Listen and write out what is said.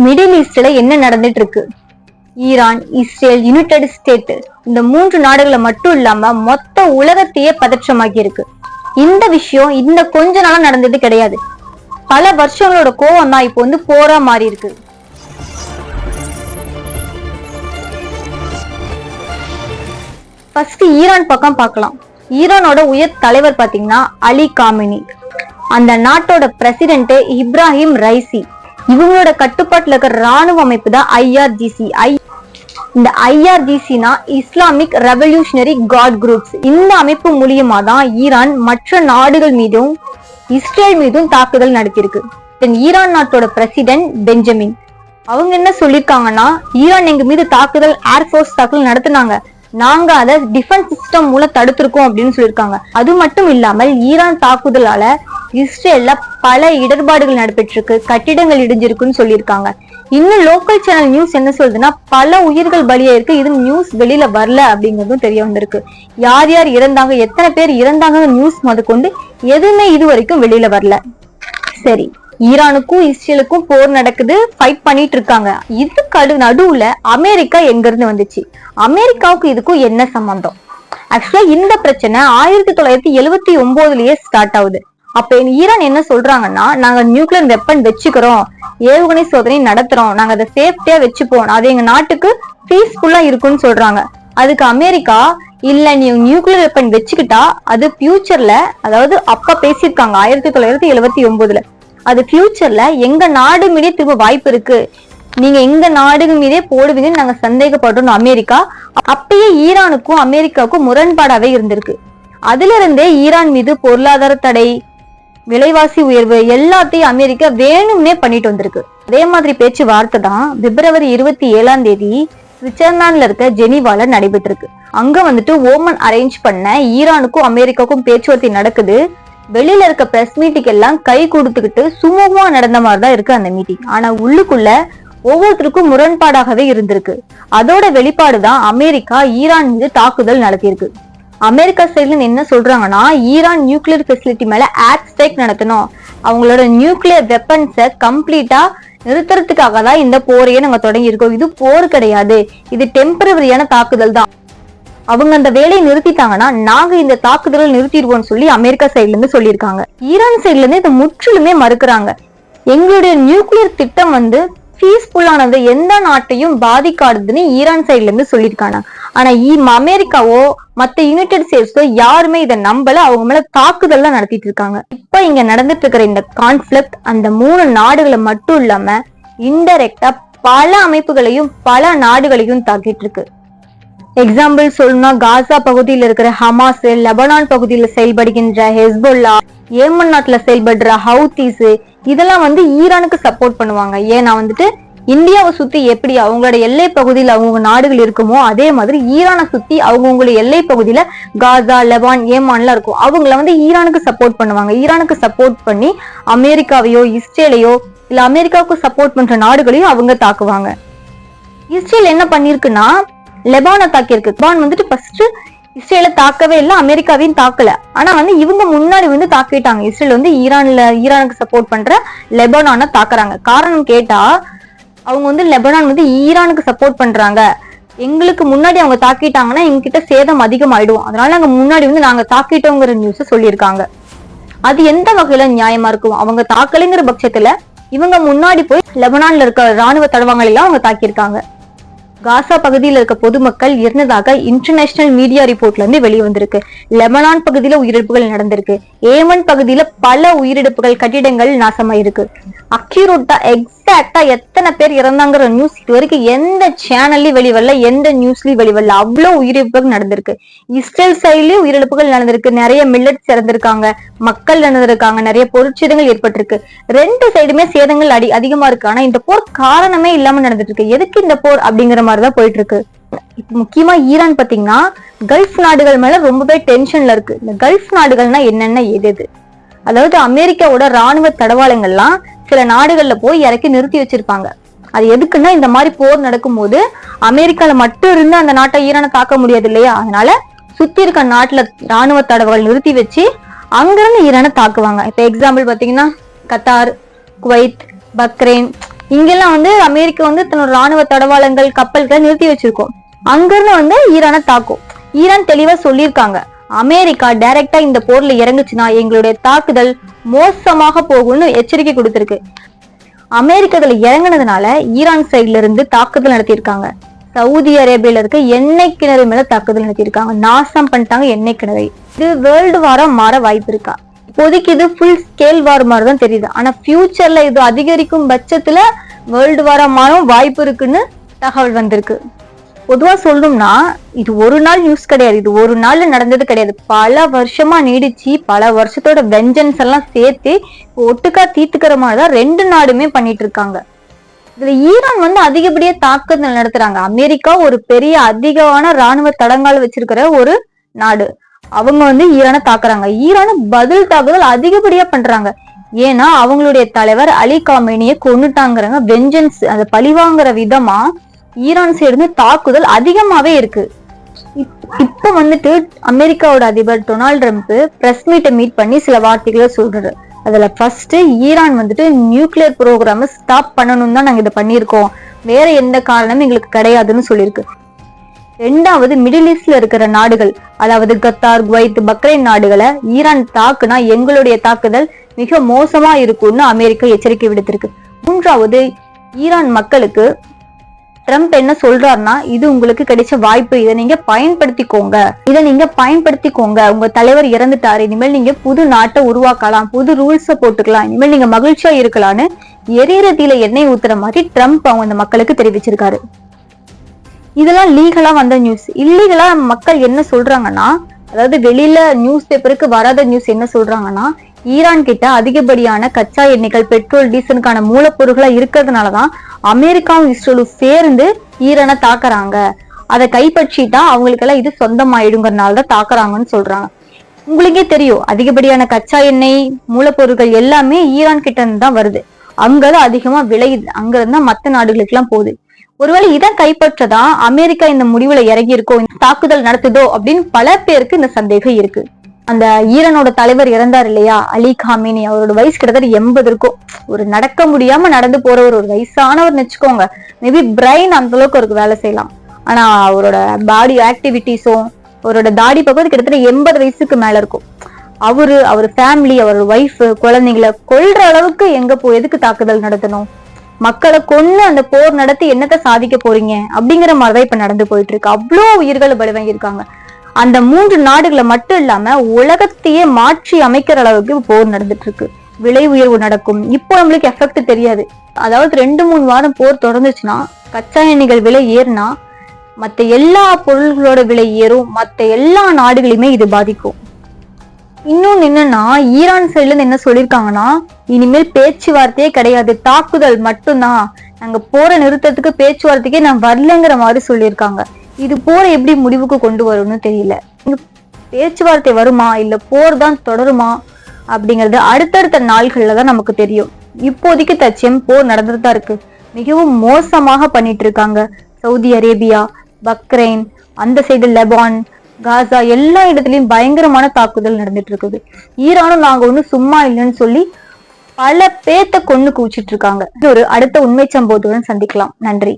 Middle ஈஸ்ட்ல என்ன நடந்துட்டு இருக்கு? ஈரான், இஸ்ரேல், யுனைடெட் ஸ்டேட் இந்த 3 நாடுகளை மட்டும் இல்லாம மொத்த உலகத்தையே பதற்றமாக்கி இருக்கு. இந்த விஷயம் இந்த கொஞ்ச நாளா நடந்தது கிடையாது. பல வருஷங்களோட கோவம் தான் இப்போ போரா மாறி இருக்கு. ஃபர்ஸ்ட் ஈரான் பக்கம் பார்க்கலாம். ஈரானோட உயர் தலைவர் பாத்தீங்கன்னா அலி காமினி. அந்த நாட்டோட பிரசிடென்ட் இப்ராஹிம் ரைசி. இவங்களோட கட்டுப்பாட்டுல இருக்கிற ராணுவ அமைப்பு தான் ஐஆர்ஜிசி. இந்த ஐஆர்ஜிசினா இஸ்லாமிக் ரெவல்யூஷனரி காட் குரூப்ஸ். இந்த அமைப்பு மூலியமா தான் ஈரான் மற்ற நாடுகள் மீதும் இஸ்ரேல் மீதும் தாக்குதல் நடத்திருக்கு. ஈரான் நாட்டோட பிரசிடென்ட் பெஞ்சமின் அவங்க என்ன சொல்லிருக்காங்கன்னா, ஈரான் எங்க மீது தாக்குதல் ஏர்போர்ஸ் தாக்குதல் நடத்தினாங்க, நாங்க அதை டிஃபென்ஸ் சிஸ்டம் மூலம் தடுத்திருக்கோம் அப்படின்னு சொல்லியிருக்காங்க. அது மட்டும் இல்லாமல் ஈரான் தாக்குதலால இஸ்ரேல்ல பல இடர்பாடுகள் நடைபெற்று இருக்கு, கட்டிடங்கள் இடிஞ்சிருக்குன்னு சொல்லியிருக்காங்க. இன்னும் லோக்கல் சேனல் நியூஸ் என்ன சொல்றதுன்னா, பல உயிர்கள் பலியா இருக்கு, இது நியூஸ் வெளியில வரல அப்படிங்கிறதும் தெரிய வந்திருக்கு. யார் யார் இறந்தாங்க, எத்தனை பேர் இறந்தாங்க நியூஸ் முதற்கொண்டு எதுவுமே இது வரைக்கும் வெளியில வரல. சரி, ஈரானுக்கும் இஸ்ரேலுக்கும் போர் நடக்குது, ஃபைட் பண்ணிட்டு இருக்காங்க. இதுக்கு நடுவுல அமெரிக்கா எங்க இருந்து வந்துச்சு? அமெரிக்காவுக்கு இதுக்கும் என்ன சம்பந்தம்? ஆக்சுவலா இந்த பிரச்சனை 1979லயே ஸ்டார்ட் ஆகுது. அப்ப ஈரான் என்ன சொல்றாங்கன்னா, நாங்க நியூக்ளியர் வெப்பன் வச்சுக்கிறோம், ஏவுகணை சோதனை நடத்துறோம், நாங்க அதை சேஃப்டியா வச்சுப்போம், அது எங்க நாட்டுக்கு பீஸ்ஃபுல்லா இருக்கும்னு சொல்றாங்க. அதுக்கு அமெரிக்கா, இல்ல நீ நியூக்ளியர் வெப்பன் வச்சுக்கிட்டா அது ஃபியூச்சர்ல, அதாவது அப்ப பேசியிருக்காங்க 1979ல, அது ஃபியூச்சர்ல எங்க நாடு மீதே திரும்ப வாய்ப்பு இருக்கு, நீங்க எங்க நாடு மீதே போடுவீங்கன்னு நாங்க சந்தேகப்படுறோம் அமெரிக்கா. அப்பயே ஈரானுக்கும் அமெரிக்காவுக்கும் முரண்பாடாவே இருந்திருக்கு. அதுல இருந்தே ஈரான் மீது பொருளாதார தடை, விலைவாசி உயர்வு எல்லாத்தையும் அமெரிக்கா வேணும்னே பண்ணிட்டு வந்திருக்கு. அதே மாதிரி பேச்சுவார்த்தை தான் பிப்ரவரி 27ஆம் தேதி சுவிட்சர்லாந்துல இருக்க ஜெனீவால நடைபெற்றிருக்கு. அங்க ஓமன் அரேஞ்ச் பண்ண ஈரானுக்கும் அமெரிக்காவுக்கும் பேச்சுவார்த்தை நடக்குது. வெளியில இருக்க பிரஸ் மீட்டிங் எல்லாம் கை கொடுத்துக்கிட்டு சுமூகமா நடந்த மாதிரிதான் இருக்கு அந்த மீட்டிங். ஆனா உள்ளுக்குள்ள ஒவ்வொருத்தருக்கும் முரண்பாடாகவே இருந்திருக்கு. அதோட வெளிப்பாடுதான் அமெரிக்கா ஈரான் மீது தாக்குதல் நடத்தியிருக்கு. அமெரிக்கா சைட்ல என்ன சொல்றாங்கன்னா, ஈரான் நியூக்ளியர் ஃபெசிலிட்டி மேல ஏர் ஸ்ட்ரைக் நடத்தணும், அவங்களோட நியூக்ளியர் வெப்பன்ஸை கம்ப்ளீட்டா நிறுத்துறதுக்காக தான் இந்த போரையே நாங்க தொடங்கி இருக்கோம், இது போர் கிடையாது, இது டெம்பரவரியான தாக்குதல் தான், அவங்க அந்த வேலையை நிறுத்திட்டாங்கன்னா நாங்க இந்த தாக்குதலை நிறுத்திடுவோம்னு சொல்லி அமெரிக்கா சைட்ல இருந்து சொல்லியிருக்காங்க. ஈரான் சைட்ல இருந்து இதை முற்றிலுமே மறுக்கிறாங்க. எங்களுடைய நியூக்ளியர் திட்டம் பீஸ்ஃபுல்லானது, எந்த நாட்டையும் பாதிக்காதுன்னு ஈரான் சைட்ல இருந்து சொல்லியிருக்காங்க. ஆனா அமெரிக்காவோ மத்த யுனைடெட் ஸ்டேட்ஸோ யாருமே இதை நம்பல, அவங்க மேல தாக்குதல் தான் நடத்திட்டு இருக்காங்க. இப்ப இங்க நடந்துட்டு இருக்கிற இந்த கான்ஃபிளிக்ட் அந்த 3 நாடுகளை மட்டும் இல்லாம இன்டைரக்டா பல அமைப்புகளையும் பல நாடுகளையும் தாக்கிட்டு இருக்கு. எக்ஸாம்பிள் சொல்லணும்னா, காசா பகுதியில் இருக்கிற ஹமாஸ், லெபனான் பகுதியில செயல்படுகின்ற ஹெஸ்போல்லா, ஏமன் நாட்டுல செயல்படுற ஹவுதீஸ், இதெல்லாம் ஈரானுக்கு சப்போர்ட் பண்ணுவாங்க. ஏன்னா இந்தியாவை சுத்தி எப்படி அவங்களோட எல்லை பகுதியில அவங்க நாடுகள் இருக்குமோ, அதே மாதிரி ஈரானை சுத்தி அவங்களோட எல்லை பகுதியில காசா, லெபான், ஏமான்லாம் இருக்கும். அவங்கள ஈரானுக்கு சப்போர்ட் பண்ணுவாங்க. ஈரானுக்கு சப்போர்ட் பண்ணி அமெரிக்காவையோ இஸ்ரேலையோ இல்ல அமெரிக்காவுக்கு சப்போர்ட் பண்ற நாடுகளையும் அவங்க தாக்குவாங்க. இஸ்ரேல் என்ன பண்ணிருக்குன்னா, லெபானை தாக்கியிருக்கு. லெபான் ஃபர்ஸ்ட் இஸ்ரேல தாக்கவே இல்லை, அமெரிக்காவையும் தாக்கல. ஆனா இவங்க முன்னாடி தாக்கிட்டாங்க. இஸ்ரேல் ஈரானுக்கு சப்போர்ட் பண்ற லெபனானை தாக்குறாங்க. காரணம் கேட்டா, அவங்க லெபனான் ஈரானுக்கு சப்போர்ட் பண்றாங்க, எங்களுக்கு முன்னாடி அவங்க தாக்கிட்டாங்கன்னா எங்க கிட்ட சேதம் அதிகமாயிடும், அதனால நாங்க முன்னாடி நாங்க தாக்கிட்டோங்கிற நியூஸ் சொல்லியிருக்காங்க. அது எந்த வகையில நியாயமா இருக்கும்? அவங்க தாக்கலைங்கிற பட்சத்துல இவங்க முன்னாடி போய் லெபனான்ல இருக்க ராணுவ தளவாடங்கள் எல்லாம் அவங்க தாக்கியிருக்காங்க. காசா பகுதியில் இருக்க பொதுமக்கள் இருந்ததாக இன்டர்நேஷனல் மீடியா ரிப்போர்ட்ல இருந்து வெளியே வந்திருக்கு. லெபனான் பகுதியில உயிரிழப்புகள் நடந்திருக்கு. ஏமன் பகுதியில பல உயிரிழப்புகள், கட்டிடங்கள் நாசமாயிருக்கு. அக்யூரேட்டா எக்ஸாக்டா எத்தனை பேர் இறந்தாங்கிற நியூஸ் இது வரைக்கும் எந்த சேனல்லயும் வெளிவரல, எந்த நியூஸ்லயும் வெளிவரல. அவ்வளவு உயிரிழப்புகள் நடந்திருக்கு. இஸ்ரேல் சைட்லயும் உயிரிழப்புகள் நடந்திருக்கு. நிறைய மில்லட்ஸ் இறந்திருக்காங்க, மக்கள் இறந்திருக்காங்க, நிறைய பொருட்சேதங்கள் ஏற்பட்டிருக்கு. 2 சைடுமே சேதங்கள் அதிகமா இருக்கு. ஆனா இந்த போர் காரணமே இல்லாம நடந்துட்டு இருக்கு. எதுக்கு இந்த போர் அப்படிங்கிற மாதிரிதான் போயிட்டு இருக்கு. இப்ப முக்கியமா ஈரான் பாத்தீங்கன்னா கல்ஃப் நாடுகள் மேல ரொம்பவே டென்ஷன்ல இருக்கு. இந்த கல்ஃப் நாடுகள்னா என்னென்ன எது, அதாவது அமெரிக்காவோட ராணுவ தடவாளங்கள்லாம் சில நாடுகள்ல போய் இறக்கி நிறுத்தி வச்சிருப்பாங்க. அது எதுக்குன்னா, இந்த மாதிரி போர் நடக்கும் போது அமெரிக்கால மட்டும் இருந்து அந்த நாட்டை ஈரானை தாக்க முடியாது இல்லையா, அதனால சுத்தி இருக்க நாட்டுல ராணுவ தடவைகள் நிறுத்தி வச்சு அங்கிருந்து ஈரானை தாக்குவாங்க. இப்ப எக்ஸாம்பிள் பாத்தீங்கன்னா கத்தார், குவைத், பக்ரைன், இங்கெல்லாம் வந்து அமெரிக்கா வந்து தன்னோட ராணுவ தடவாளங்கள் கப்பல்களை நிறுத்தி வச்சிருக்கோம். அங்கிருந்து வந்து ஈரானை தாக்கும். ஈரான் தெளிவா சொல்லியிருக்காங்க, அமெரிக்கா டைரக்டா இந்த போர்ல இறங்குச்சுன்னா எங்களுடைய தாக்குதல் மோசமாக போகும்னு எச்சரிக்கை கொடுத்திருக்கு. அமெரிக்கா இதுல இறங்குனதுனால ஈரான் சைட்ல இருந்து தாக்குதல் நடத்தியிருக்காங்க. சவுதி அரேபியால இருக்க எண்ணெய் கிணறு மேல தாக்குதல் நடத்தியிருக்காங்க. நாசம் பண்ணிட்டாங்க எண்ணெய் கிணறை. இது வேர்ல்டு வாரா மாற வாய்ப்பு இருக்கா? இப்போதைக்கு இது ஃபுல் ஸ்கேல் வார் மாதிரி தான் தெரியுது. ஆனா ஃபியூச்சர்ல இது அதிகரிக்கும் பட்சத்துல வேர்ல்டு வாரா மாறும் வாய்ப்பு இருக்குன்னு தகவல் வந்திருக்கு. பொதுவா சொல்லணும்னா இது ஒரு நாள் நியூஸ் கிடையாது, இது ஒரு நாள்ல நடந்தது கிடையாது. பல வருஷமா நீடிச்சு பல வருஷத்தோட வெஞ்சன்ஸ் எல்லாம் சேர்த்து ஒட்டுக்கா தீர்த்துக்கிற மாதிரிதான் ரெண்டு நாடுமே பண்ணிட்டு இருக்காங்க. இதுல ஈரான் வந்து அதிகப்படியா தாக்குதல் நடத்துறாங்க. அமெரிக்கா ஒரு பெரிய அதிகமான ராணுவ தடங்கால் வச்சிருக்கிற ஒரு நாடு. அவங்க வந்து ஈரானை தாக்குறாங்க. ஈரான பதில் தாக்குதல் அதிகப்படியா பண்றாங்க. ஏன்னா அவங்களுடைய தலைவர் அலி காமேனியை கொன்னுட்டாங்கிறாங்க. வெஞ்சன்ஸ், அந்த பழிவாங்கிற விதமா ஈரான் சைடு தாக்குதல் அதிகமாவே இருக்கு. இப்ப வந்துட்டு அமெரிக்காவோட அதிபர் டொனால்ட் ட்ரம்ப் பிரஸ் மீட்டை மீட் பண்ணி சில வார்த்தைகளை சொல்றாரு. அதுல ஃபர்ஸ்ட் ஈரான் வந்துட்டு நியூக்ளியர் ப்ரோக்ராம ஸ்டாப் பண்ணணும் தான் நாங்க இதை பண்ணியிருக்கோம், வேற எந்த காரணமும் எங்களுக்கு கிடையாதுன்னு சொல்லியிருக்கு. ரெண்டாவது, மிடில் ஈஸ்ட்ல இருக்கிற நாடுகள், அதாவது கத்தார், குவைத், பக்ரைன் நாடுகளை ஈரான் தாக்குனா எங்களுடைய தாக்குதல் மிக மோசமா இருக்கும்னு அமெரிக்கா எச்சரிக்கை விடுத்திருக்கு. மூன்றாவது, ஈரான் மக்களுக்கு ட்ரம்ப் என்ன சொல்றாருன்னா, இது உங்களுக்கு கிடைச்ச வாய்ப்பு, இதை நீங்க பயன்படுத்திக்கோங்க. உங்க தலைவர் இறந்துட்டாரு, இனிமேல் நீங்க புது நாட்டை உருவாக்கலாம், புது ரூல்ஸ போட்டுக்கலாம், இனிமேல் நீங்க மகிழ்ச்சியா இருக்கலாம்னு எரியறதில எண்ணெய் ஊத்துற மாதிரி ட்ரம்ப் அவங்க அந்த மக்களுக்கு தெரிவிச்சிருக்காரு. இதெல்லாம் லீகலா வந்த நியூஸ். இல்லீகலா மக்கள் என்ன சொல்றாங்கன்னா, அதாவது வெளியில நியூஸ் பேப்பருக்கு வராத நியூஸ் என்ன சொல்றாங்கன்னா, ஈரான் கிட்ட அதிகப்படியான கச்சா எண்ணெய்கள், பெட்ரோல், டீசலுக்கான மூலப்பொருட்களா இருக்கிறதுனாலதான் அமெரிக்காவும் இஸ்ரேலும் சேர்ந்து ஈரானை தாக்குறாங்க. அதை கைப்பற்றிட்டா அவங்களுக்கு எல்லாம் இது சொந்தமாயிடுங்கிறதுனாலதான் தாக்குறாங்கன்னு சொல்றாங்க. உங்களுக்கே தெரியும், அதிகப்படியான கச்சா எண்ணெய் மூலப்பொருட்கள் எல்லாமே ஈரான் கிட்ட இருந்து தான் வருது. அங்கதான் அதிகமா விளையுது, அங்க இருந்தா மத்த நாடுகளுக்கு எல்லாம் போகுது. ஒருவேளை இதை கைப்பற்றதா அமெரிக்கா இந்த முடிவுல இறங்கி இருக்கோ, தாக்குதல் நடத்துதோ அப்படின்னு பல பேருக்கு இந்த சந்தேகம் இருக்கு. அந்த ஈரானோட தலைவர் இறந்தார் இல்லையா, அலி காமேனி, அவரோட வயசு கிட்டத்தட்ட 80 இருக்கும். ஒரு நடக்க முடியாம நடந்து போறவர், ஒரு வயசானவர் வச்சுக்கோங்க. மேபி பிரெயின் அந்த அளவுக்கு அவருக்கு வேலை செய்யலாம். ஆனா அவரோட பாடி ஆக்டிவிட்டிஸும் அவரோட தாடி பக்கம் கிட்டத்தட்ட 80 வயசுக்கு மேல இருக்கும். அவர் ஃபேமிலி, அவரோட ஒய்ஃப், குழந்தைங்களை கொல்ற அளவுக்கு எங்க எதுக்கு தாக்குதல் நடத்தணும்? மக்களை கொன்னு அந்த போர் நடத்தி என்னத்தை சாதிக்க போறீங்க அப்படிங்கிற மாதிரிதான் இப்ப நடந்து போயிட்டு இருக்கு. அவ்வளோ உயிர்களை பலி வாங்கியிருக்காங்க. அந்த 3 நாடுகளை மட்டும் இல்லாம உலகத்தையே மாற்றி அமைக்கிற அளவுக்கு போர் நடந்துட்டு இருக்கு. விலை உயர்வு நடக்கும். இப்போ நம்மளுக்கு எஃபெக்ட் தெரியாது. அதாவது 2-3 வாரம் போர் தொடர்ந்துச்சுன்னா, கச்சா எண்ணெய்கள் விலை ஏறினா மத்த எல்லா பொருள்களோட விலை ஏறும். மத்த எல்லா நாடுகளையுமே இது பாதிக்கும். இன்னொன்னு என்னன்னா, ஈரான் சைட்ல இருந்து என்ன சொல்லியிருக்காங்கன்னா, இனிமேல் பேச்சுவார்த்தையே கிடையாது, தாக்குதல் மட்டும்தான், நாங்க போற நிறுத்தத்துக்கு பேச்சுவார்த்தைக்கே நான் வரலங்கிற மாதிரி சொல்லியிருக்காங்க. இது போற எப்படி முடிவுக்கு கொண்டு வரும்னு தெரியல. பேச்சுவார்த்தை வருமா இல்ல போர் தான் தொடருமா அப்படிங்கிறது அடுத்தடுத்த நாள்கள்ல தான் நமக்கு தெரியும். இப்போதைக்கு தச்சம் போர் நடந்துட்டு தான் இருக்கு. மிகவும் மோசமாக பண்ணிட்டு இருக்காங்க. சவுதி அரேபியா, பக்ரைன், அந்த சைடு லெபான், காசா, எல்லா இடத்துலயும் பயங்கரமான தாக்குதல் நடந்துட்டு இருக்குது. ஈரானும் நாங்க ஒண்ணு சும்மா இல்லைன்னு சொல்லி பல பேத்த கொண்டு குவிச்சிட்டு இருக்காங்க. ஒரு அடுத்த உண்மை சம்பவத்துடன் சந்திக்கலாம். நன்றி.